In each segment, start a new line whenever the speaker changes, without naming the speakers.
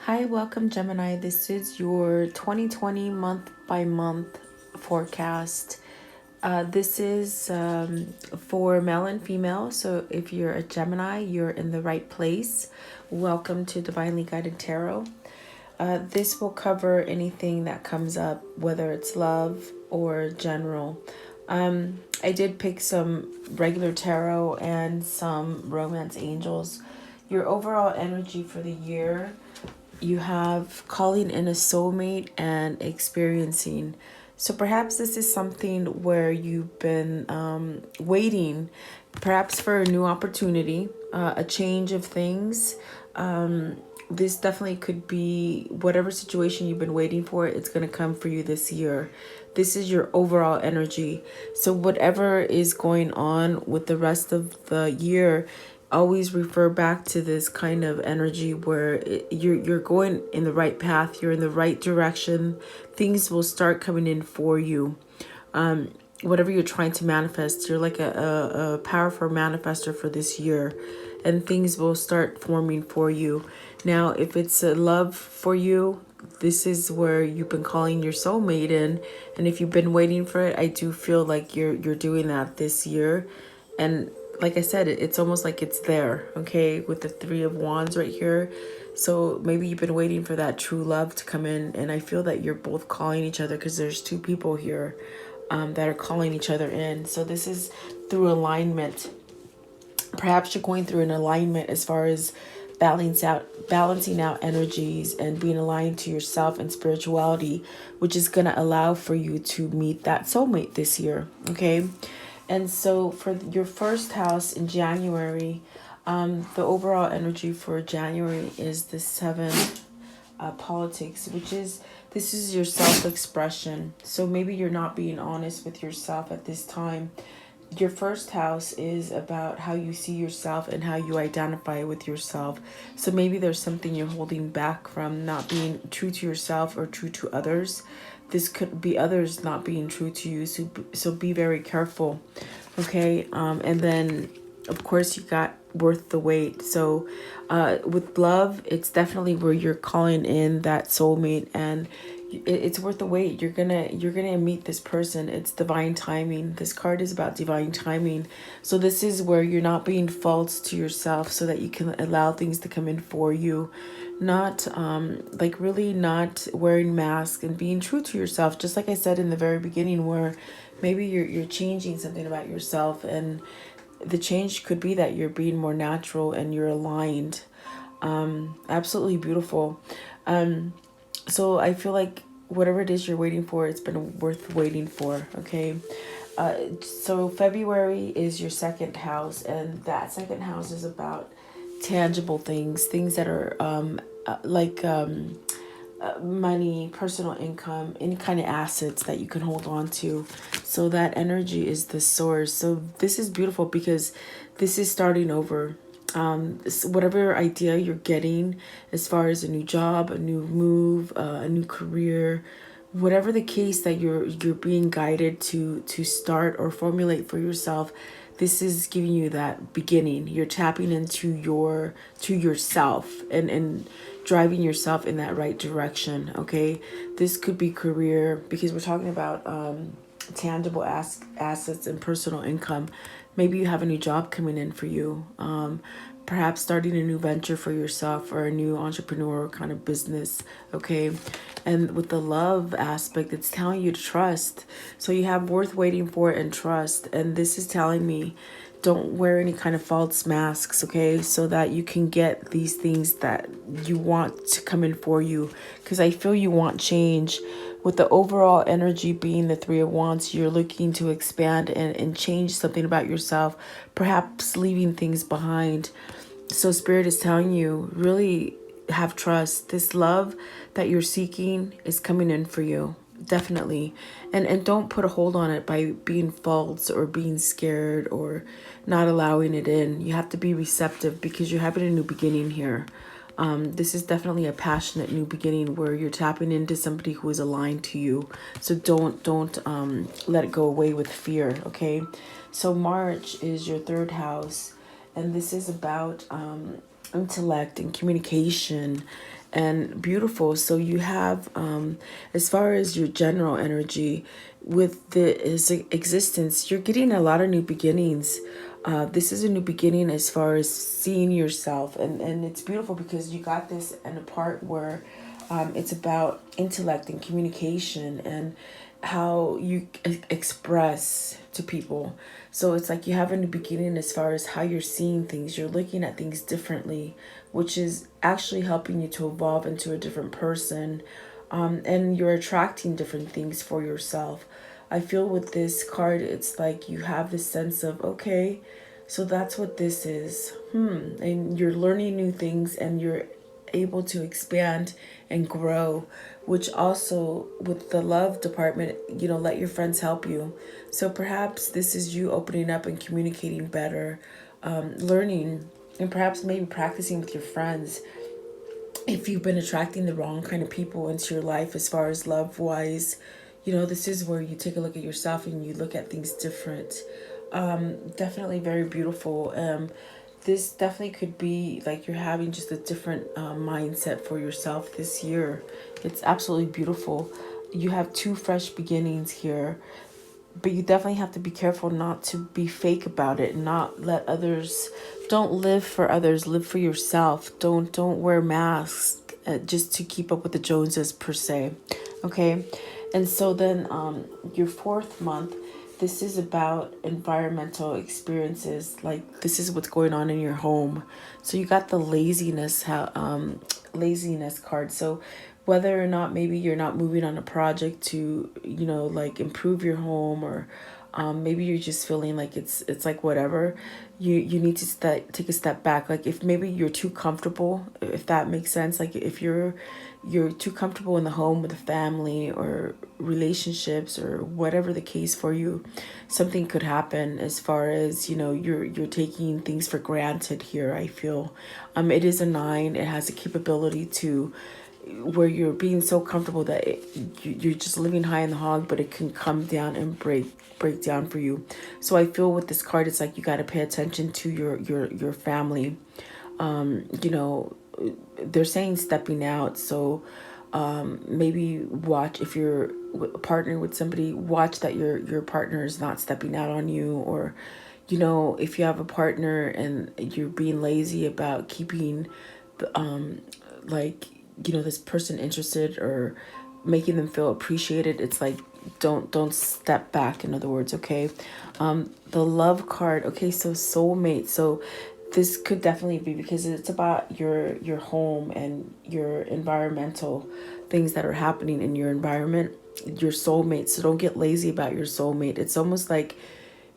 Hi, welcome Gemini. This is your 2020 month by month forecast. This is for male and female. So if you're a Gemini, you're in the right place. Welcome to Divinely Guided Tarot. This will cover anything that comes up, whether it's love or general. I did pick some regular tarot and some romance angels. Your overall energy for the year, you have calling in a soulmate and experiencing. So perhaps this is something where you've been waiting, perhaps for a new opportunity, a change of things. This definitely could be whatever situation you've been waiting for, it's going to come for you this year. This is your overall energy. So whatever is going on with the rest of the year, always refer back to this kind of energy where you're going in the right path, you're in the right direction. Things will start coming in for you. Whatever you're trying to manifest, you're like a powerful manifester for this year, and things will start forming for you. Now, if it's a love for you, this is where you've been calling your soulmate in, and if you've been waiting for it, I do feel like you're doing that this year. And like I said, it's almost like it's there, okay, with the Three of Wands right here. So maybe you've been waiting for that true love to come in, and I feel that you're both calling each other, because there's two people here that are calling each other in. So this is through alignment. Perhaps you're going through an alignment as far as balancing out energies and being aligned to yourself and spirituality, which is going to allow for you to meet that soulmate this year, okay? And so for your first house in January, the overall energy for January is the seven politics, which is, this is your self-expression. So maybe you're not being honest with yourself at this time. Your first house is about how you see yourself and how you identify with yourself. So maybe there's something you're holding back from, not being true to yourself or true to others. This could be others not being true to you. So be very careful. Okay. And then of course you got worth the wait. So with love, it's definitely where you're calling in that soulmate, and it's worth the wait. You're gonna meet this person. It's divine timing. This card is about divine timing. So this is where you're not being false to yourself, so that you can allow things to come in for you. Not like really not wearing masks and being true to yourself, just like I said in the very beginning, where maybe you're changing something about yourself, and the change could be that you're being more natural and you're aligned. Absolutely beautiful. So I feel like whatever it is you're waiting for, it's been worth waiting for, okay? So February is your second house, and that second house is about tangible things, things that are money, personal income, any kind of assets that you can hold on to. So that energy is the source. So this is beautiful because this is starting over. Whatever idea you're getting as far as a new job, a new move, a new career, whatever the case that you're being guided to start or formulate for yourself, this is giving you that beginning. You're tapping into yourself and driving yourself in that right direction, okay? This could be career, because we're talking about tangible assets and personal income. Maybe you have a new job coming in for you. Perhaps starting a new venture for yourself, or a new entrepreneur kind of business, okay? And with the love aspect, it's telling you to trust. So you have worth waiting for and trust. And this is telling me, don't wear any kind of false masks, okay? So that you can get these things that you want to come in for you. Because I feel you want change. With the overall energy being the Three of Wands, you're looking to expand and change something about yourself, perhaps leaving things behind. So Spirit is telling you, really have trust. This love that you're seeking is coming in for you. Definitely. And don't put a hold on it by being false or being scared or not allowing it in. You have to be receptive, because you're having a new beginning here. This is definitely a passionate new beginning where you're tapping into somebody who is aligned to you. So don't let it go away with fear, okay? So March is your third house, and this is about intellect and communication and beautiful. So you have, as far as your general energy with the existence, you're getting a lot of new beginnings. This is a new beginning as far as seeing yourself, and it's beautiful because you got this in a part where it's about intellect and communication and how you express to people. So it's like you have a new beginning as far as how you're seeing things. You're looking at things differently, which is actually helping you to evolve into a different person. And you're attracting different things for yourself. I feel with this card, it's like you have this sense of, okay, so that's what this is. And you're learning new things and you're able to expand and grow, which also with the love department, let your friends help you. So perhaps this is you opening up and communicating better, learning, and perhaps maybe practicing with your friends if you've been attracting the wrong kind of people into your life as far as love wise. This is where you take a look at yourself and you look at things different. Definitely very beautiful. This definitely could be like you're having just a different mindset for yourself this year. It's absolutely beautiful. You have two fresh beginnings here, but you definitely have to be careful not to be fake about it, not let others, don't live for others, live for yourself. Don't wear masks just to keep up with the Joneses per se. Okay. And so then your 4th month, this is about environmental experiences. Like this is what's going on in your home. So you got the laziness card. So whether or not maybe you're not moving on a project to, like improve your home, or maybe you're just feeling like it's like whatever, you need to take a step back. Like if maybe you're too comfortable, if that makes sense, like if you're too comfortable in the home with the family or relationships or whatever the case for you, something could happen as far as you're taking things for granted here. I feel it is a 9. It has a capability to where you're being so comfortable that you're just living high in the hog, but it can come down and break down for you. So I feel with this card, it's like you got to pay attention to your family. They're saying stepping out. So maybe watch, if you're partnering with somebody, watch that your partner is not stepping out on you, or if you have a partner and you're being lazy about keeping this person interested or making them feel appreciated, it's like don't step back, in other words. Okay. The love card, okay, so soulmate. So this could definitely be because it's about your home and your environmental things that are happening in your environment, your soulmate. So don't get lazy about your soulmate. It's almost like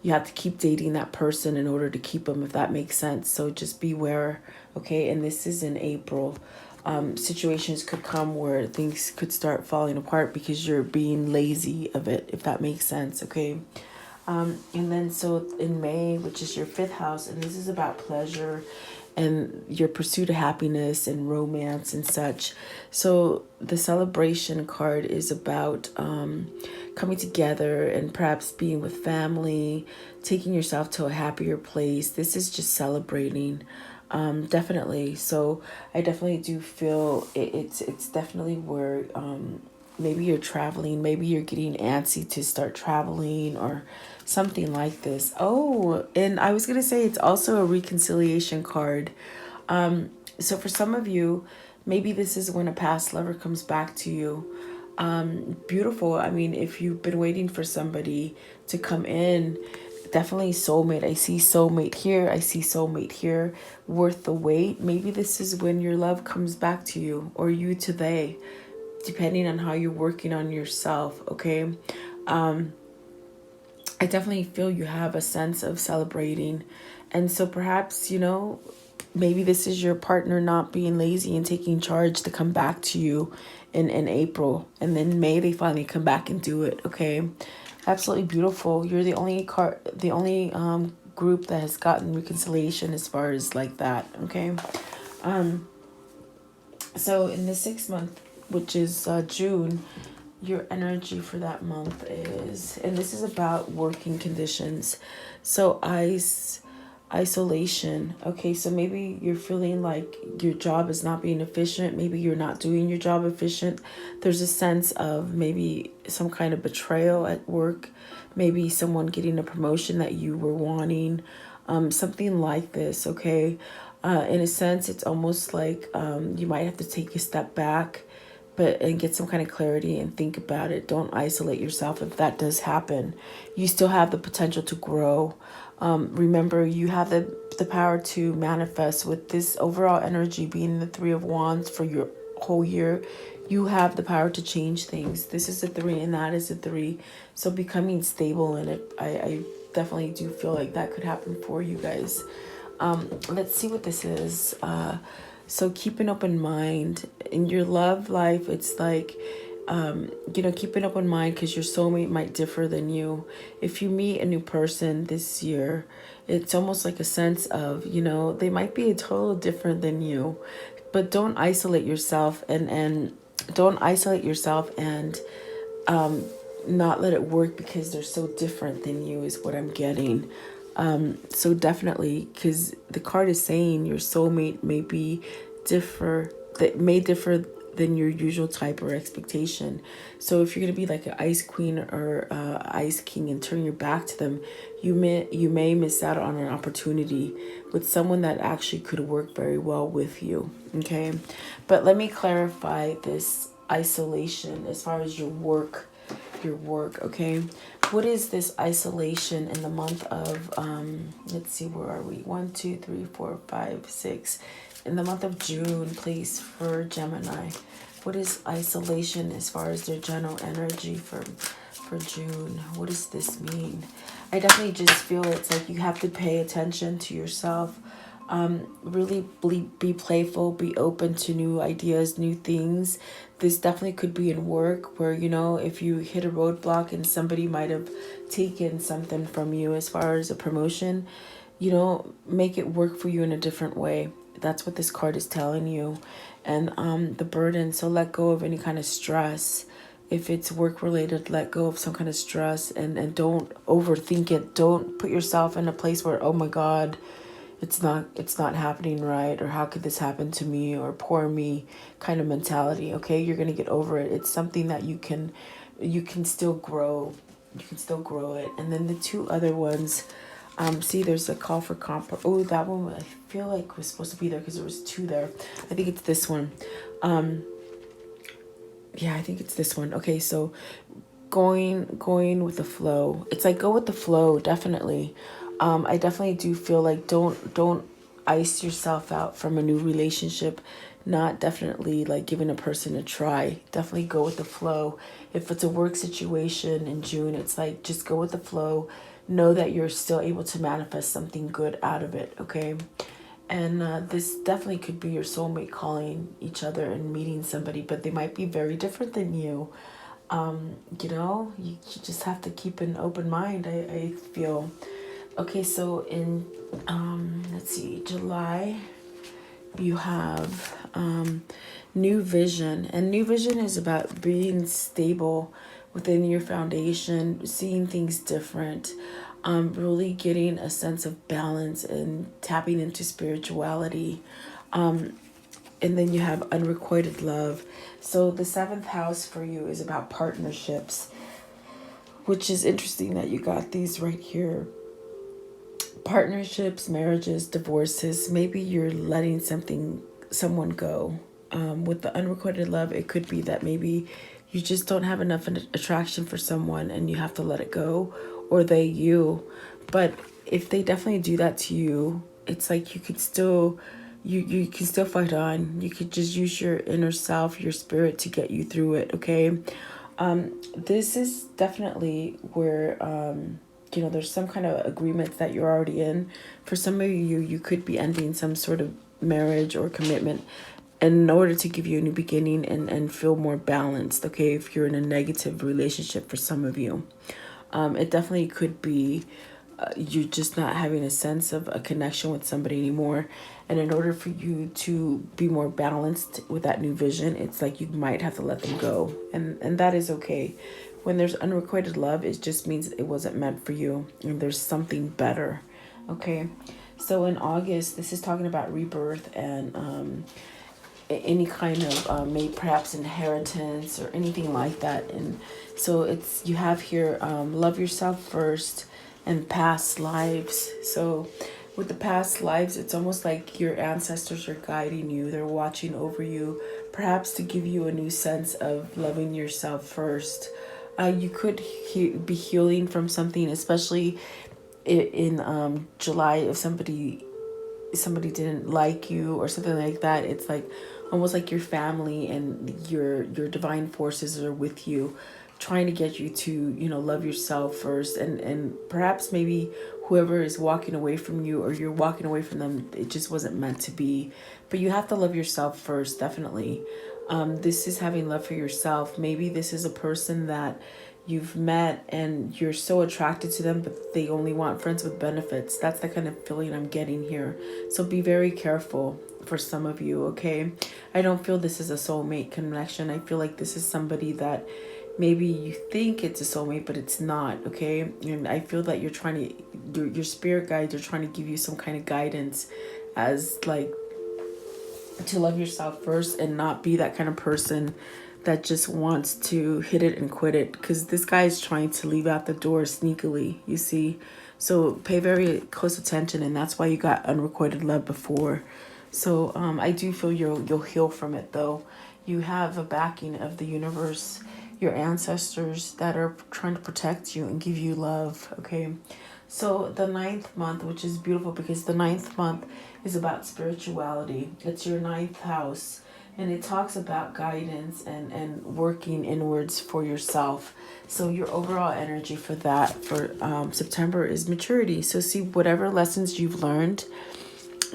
you have to keep dating that person in order to keep them, if that makes sense. So just beware. Okay. And this is in April. Situations could come where things could start falling apart because you're being lazy of it, if that makes sense. Okay. And then so in May, which is your 5th house, and this is about pleasure and your pursuit of happiness and romance and such. So the celebration card is about coming together and perhaps being with family, taking yourself to a happier place. This is just celebrating. Definitely. So I definitely do feel it's definitely where maybe you're traveling, maybe you're getting antsy to start traveling or something like this. Oh, and I was gonna say it's also a reconciliation card. So for some of you, maybe this is when a past lover comes back to you. Beautiful. I mean, if you've been waiting for somebody to come in, definitely soulmate. I see soulmate here. I see soulmate here. Worth the wait. Maybe this is when your love comes back to you, or you to they, depending on how you're working on yourself. Okay. I definitely feel you have a sense of celebrating. And so perhaps, maybe this is your partner not being lazy and taking charge to come back to you in April. And then May, they finally come back and do it. Okay. Absolutely beautiful. You're the only group that has gotten reconciliation as far as like that. Okay. So in the 6th month, which is June, your energy for that month is, and this is about working conditions. So Isolation. Okay, so maybe you're feeling like your job is not being efficient. Maybe you're not doing your job efficient. There's a sense of maybe some kind of betrayal at work. Maybe someone getting a promotion that you were wanting. Something like this, okay? In a sense, it's almost like you might have to take a step back and get some kind of clarity and think about it. Don't isolate yourself if that does happen. You still have the potential to grow. Remember, you have the power to manifest with this overall energy being the Three of Wands for your whole year. You have the power to change things. This is a 3 and that is a 3. So becoming stable in it, I definitely do feel like that could happen for you guys. Let's see what this is. So keep an open mind in your love life. It's like, keep an open mind because your soulmate might differ than you. If you meet a new person this year, it's almost like a sense of, they might be a total different than you, but don't isolate yourself and don't isolate yourself and not let it work because they're so different than you is what I'm getting. So definitely, because the card is saying your soulmate may differ than your usual type or expectation. So if you're gonna be like an ice queen or ice king and turn your back to them, you may miss out on an opportunity with someone that actually could work very well with you. Okay, but let me clarify this isolation as far as your work. Okay, what is this isolation in the month of let's see, where are we? 1 2 3 4 5 6 in the month of June, please, for Gemini. What is isolation as far as their general energy for June? What does this mean? I definitely just feel it's like you have to pay attention to yourself. Really be playful, be open to new ideas, new things. This definitely could be in work where, if you hit a roadblock and somebody might have taken something from you as far as a promotion, make it work for you in a different way. That's what this card is telling you. And the burden, so let go of any kind of stress. If it's work related, let go of some kind of stress and don't overthink it. Don't put yourself in a place where, oh my God, it's not happening right, or how could this happen to me, or poor me kind of mentality. Okay, you're gonna get over it. It's something that you can still grow. You can still grow it. And then the two other ones, see, there's a call for comp. Oh, that one I feel like was supposed to be there because there was two there. I think it's this one. Yeah, I think it's this one. Okay, so going with the flow. It's like go with the flow, definitely. I definitely do feel like don't ice yourself out from a new relationship. Not definitely like giving a person a try. Definitely go with the flow. If it's a work situation in June, it's like just go with the flow. Know that you're still able to manifest something good out of it, okay? And this definitely could be your soulmate calling each other and meeting somebody, but they might be very different than you. You just have to keep an open mind, I feel. Okay, so in, let's see, July, you have new vision. And new vision is about being stable within your foundation, seeing things different, really getting a sense of balance and tapping into spirituality. And then you have unrequited love. So the 7th house for you is about partnerships, which is interesting that you got these right here. Partnerships, marriages, divorces. Maybe you're letting someone go. With the unrequited love, it could be that maybe you just don't have enough attraction for someone and you have to let it go, or they you. But if they definitely do that to you, it's like you could still you can still fight on. You could just use your inner self, your spirit, to get you through it. Okay. This is definitely where there's some kind of agreement that you're already in. For some of you could be ending some sort of marriage or commitment in order to give you a new beginning and feel more balanced. Okay, if you're in a negative relationship, for some of you, it definitely could be you just not having a sense of a connection with somebody anymore. And in order for you to be more balanced with that new vision, it's like you might have to let them go. And that is okay. When there's unrequited love, it just means it wasn't meant for you and there's something better. Okay. So in August, this is talking about rebirth and any kind of maybe perhaps inheritance or anything like that. And so it's, you have here love yourself first and past lives. So with the past lives, it's almost like your ancestors are guiding you, they're watching over you, perhaps to give you a new sense of loving yourself first. You could be healing from something, especially in July, if somebody didn't like you or something like that. It's like almost like your family and your divine forces are with you, trying to get you to, you know, love yourself first. And perhaps maybe whoever is walking away from you or you're walking away from them, it just wasn't meant to be. But you have to love yourself first, definitely. This is having love for yourself. Maybe this is a person that you've met and you're so attracted to them, but they only want friends with benefits. That's the kind of feeling I'm getting here. So be very careful for some of you, okay? I don't feel this is a soulmate connection. I feel like this is somebody that maybe you think it's a soulmate, but it's not, okay? And I feel that you're trying to, your spirit guides are trying to give you some kind of guidance as like to love yourself first and not be that kind of person that just wants to hit it and quit it, because this guy is trying to leave out the door sneakily, you see. So pay very close attention, and that's why you got unrequited love before. So I do feel you'll heal from it, though. You have a backing of the universe, your ancestors that are trying to protect you and give you love, okay? So the 9th month, which is beautiful because the 9th month is about spirituality. It's your 9th house. And it talks about guidance and working inwards for yourself. So your overall energy for that for September is maturity. So see, whatever lessons you've learned,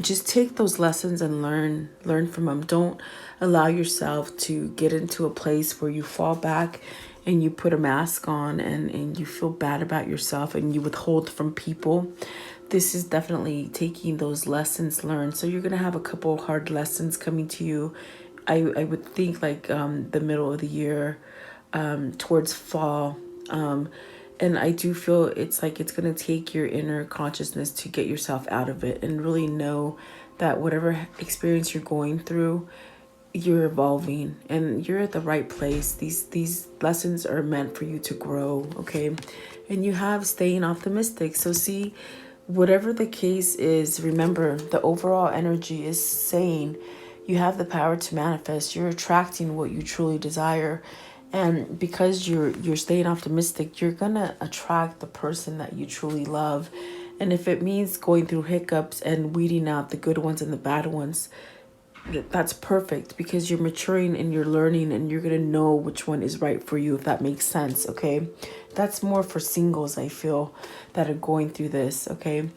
just take those lessons and learn from them. Don't allow yourself to get into a place where you fall back and you put a mask on and you feel bad about yourself and you withhold from people. This is definitely taking those lessons learned. So you're going to have a couple hard lessons coming to you. I would think like the middle of the year, towards fall. And I do feel it's like it's going to take your inner consciousness to get yourself out of it and really know that whatever experience you're going through, you're evolving and you're at the right place. These lessons are meant for you to grow, okay? And you have staying optimistic. So see, whatever the case is, remember the overall energy is saying you have the power to manifest. You're attracting what you truly desire. And because you're staying optimistic, you're going to attract the person that you truly love. And if it means going through hiccups and weeding out the good ones and the bad ones, that's perfect, because you're maturing and you're learning and you're going to know which one is right for you, if that makes sense, okay? That's more for singles, I feel, that are going through this, okay?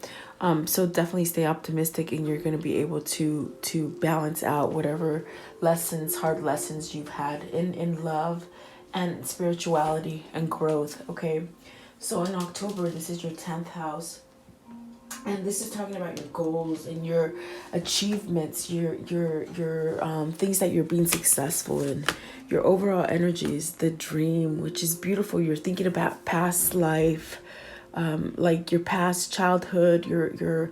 So definitely stay optimistic and you're going to be able to balance out whatever lessons, hard lessons you've had in love and spirituality and growth, okay? So in October, this is your 10th house. And this is talking about your goals and your achievements, your things that you're being successful in. Your overall energy is the dream, which is beautiful. You're thinking about past life, like your past childhood, your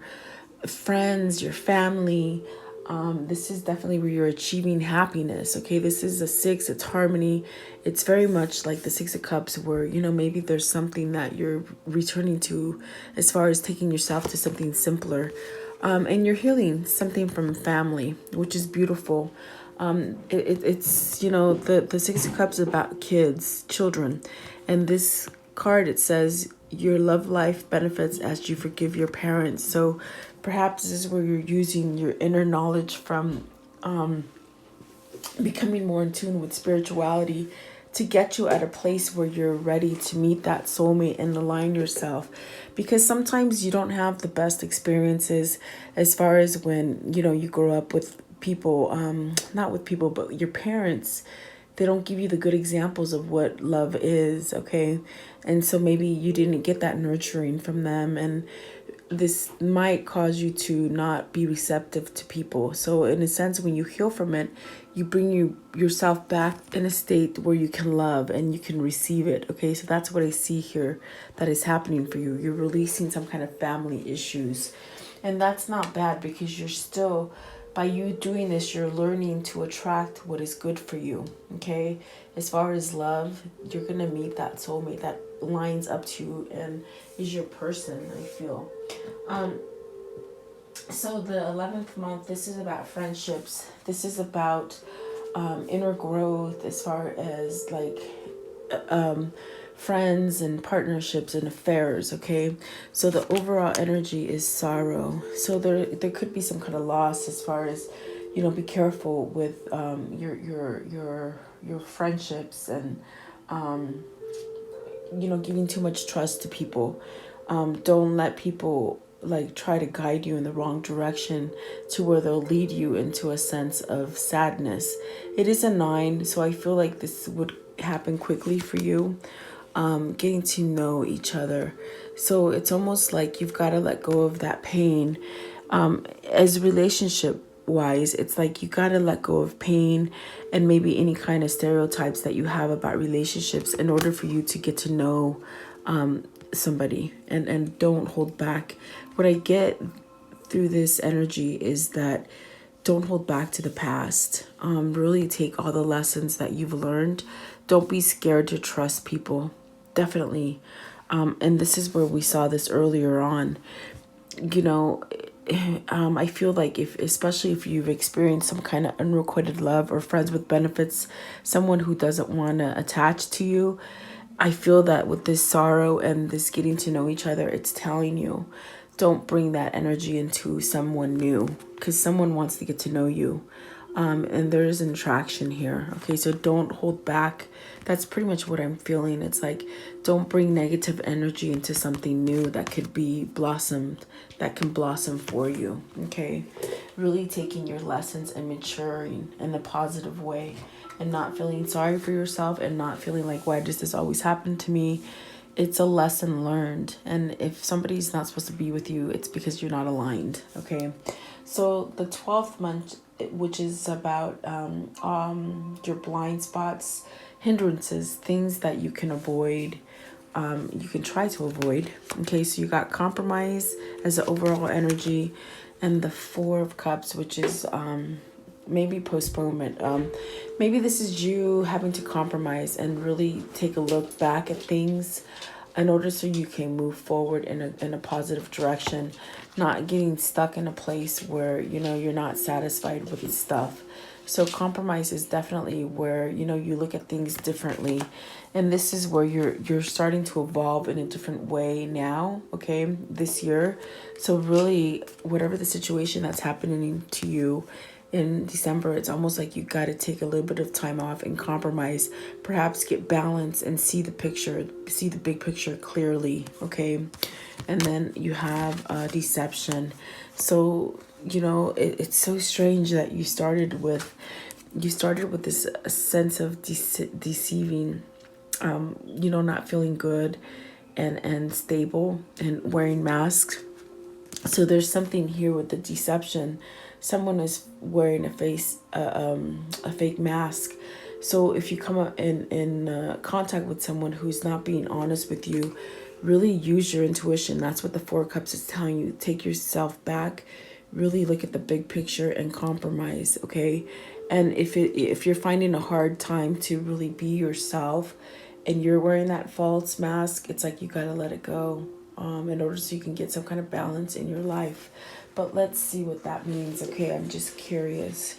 friends, your family. This is definitely where you're achieving happiness, okay? This is a 6, it's harmony. It's very much like the 6 of Cups where, you know, maybe there's something that you're returning to as far as taking yourself to something simpler. And you're healing something from family, which is beautiful. It's, you know, the 6 of Cups is about kids, children. And this card, it says your love life benefits as you forgive your parents. So perhaps this is where you're using your inner knowledge from becoming more in tune with spirituality to get you at a place where you're ready to meet that soulmate and align yourself. Because sometimes you don't have the best experiences as far as when, you know, you grow up with people, not with people, but your parents. They don't give you the good examples of what love is, okay? And so maybe you didn't get that nurturing from them, and this might cause you to not be receptive to people. So in a sense, when you heal from it, you bring yourself back in a state where you can love and you can receive it, okay? So that's what I see here that is happening for you. You're releasing some kind of family issues. And that's not bad, because you're still, by you doing this, you're learning to attract what is good for you. Okay. As far as love, you're going to meet that soulmate that lines up to you and is your person, I feel. So the 11th month, this is about friendships. This is about inner growth, as far as like friends and partnerships and affairs. Okay, so the overall energy is sorrow. So there could be some kind of loss, as far as, be careful with your friendships, and giving too much trust to people. Don't let people like try to guide you in the wrong direction, to where they'll lead you into a sense of sadness. It is a 9, so I feel like this would happen quickly for you. Getting to know each other. So it's almost like you've got to let go of that pain. As relationship wise, it's like you got to let go of pain and maybe any kind of stereotypes that you have about relationships, in order for you to get to know somebody, and don't hold back. What I get through this energy is that don't hold back to the past. Really take all the lessons that you've learned. Don't be scared to trust people. Definitely. And this is where we saw this earlier on. I feel like especially if you've experienced some kind of unrequited love, or friends with benefits, someone who doesn't want to attach to you, I feel that with this sorrow and this getting to know each other, it's telling you, don't bring that energy into someone new, because someone wants to get to know you. And there is an attraction here. Okay, so don't hold back. That's pretty much what I'm feeling. It's like, don't bring negative energy into something new that could be blossomed, that can blossom for you. Okay, really taking your lessons and maturing in a positive way, and not feeling sorry for yourself, and not feeling like, why does this always happen to me? It's a lesson learned. And if somebody's not supposed to be with you, it's because you're not aligned. Okay, so the 12th month, which is about your blind spots, hindrances, things that you can avoid, you can try to avoid. Okay, so you got compromise as the overall energy, and the 4 of Cups, which is maybe postponement. Maybe this is you having to compromise and really take a look back at things, in order so you can move forward in a positive direction, not getting stuck in a place where, you're not satisfied with stuff. So compromise is definitely where, you look at things differently. And this is where you're starting to evolve in a different way now, okay, this year. So really, whatever the situation that's happening to you in December, it's almost like you got to take a little bit of time off and compromise, perhaps get balance and see the big picture clearly. Okay. And then you have deception. So, it's so strange that you started with this sense of deceiving, not feeling good and stable, and wearing masks. So there's something here with the deception. Someone is wearing a fake mask. So if you come up in contact with someone who's not being honest with you, really use your intuition. That's what the 4 of Cups is telling you. Take yourself back, really look at the big picture, and compromise. Okay, and if you're finding a hard time to really be yourself, and you're wearing that false mask, it's like you gotta let it go, in order so you can get some kind of balance in your life. But let's see what that means. Okay, I'm just curious.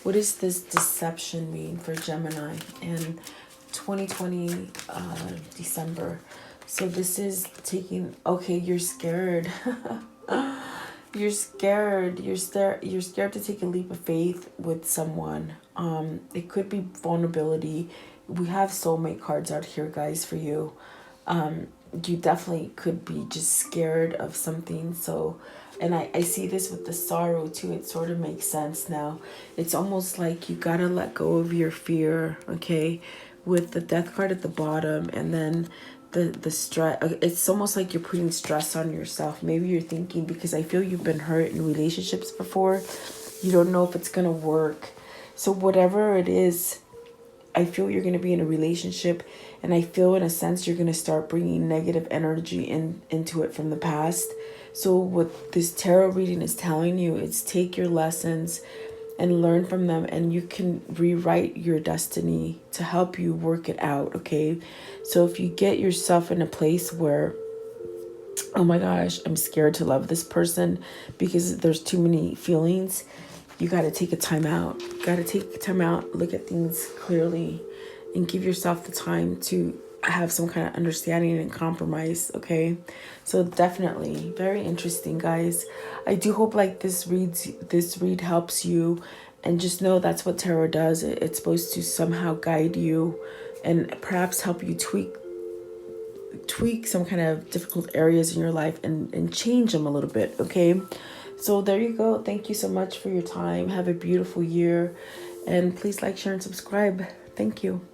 What does this deception mean for Gemini in 2020 December? So this is taking, okay, you're scared. You're scared. You're scared to take a leap of faith with someone. It could be vulnerability. We have soulmate cards out here, guys, for you. You definitely could be just scared of something. So, and I see this with the sorrow too. It sort of makes sense now. It's almost like you gotta let go of your fear, okay? With the Death card at the bottom, and then the stress. It's almost like you're putting stress on yourself. Maybe you're thinking, because I feel you've been hurt in relationships before, you don't know if it's gonna work. So whatever it is, I feel you're going to be in a relationship, and I feel in a sense you're going to start bringing negative energy into it from the past. So what this tarot reading is telling you is take your lessons and learn from them, and you can rewrite your destiny to help you work it out, okay? So if you get yourself in a place where, oh my gosh, I'm scared to love this person because there's too many feelings, you got to take a time out. You got to take time out, look at things clearly, and give yourself the time to have some kind of understanding and compromise, okay? So definitely very interesting, guys. I do hope like this read helps you, and just know that's what tarot does. It's supposed to somehow guide you and perhaps help you tweak some kind of difficult areas in your life and change them a little bit, okay? So there you go. Thank you so much for your time. Have a beautiful year, and please like, share, and subscribe. Thank you.